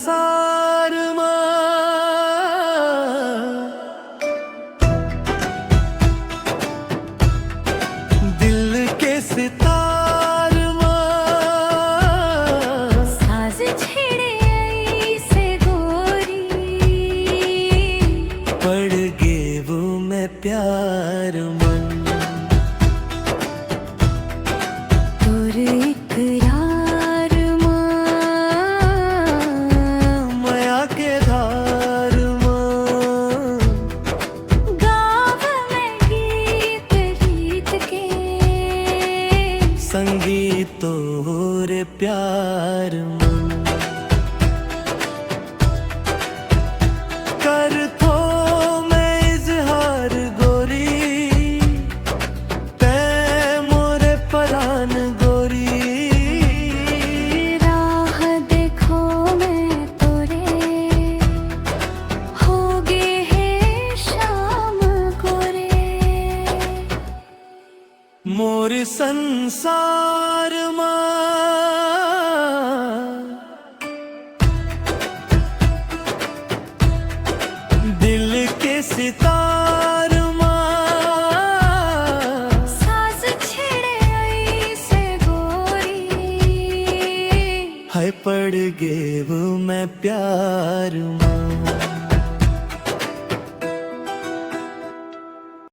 संसार दिल के सितार साज छेड़े ऐसे गोरी पड़ गे वो मैं प्यार मन तुर इकरार माया के धार गाव में गीत रीत के संगीतो रे प्यार मन कर थो मैं इजहार गोरी तै मोरे परान गोरी राह देखो मैं तोरे होगे है शाम गोरे मोर संसार दिल के सितार साज छेड़े ऐसे गोरी है पड़ गे वो मैं प्यार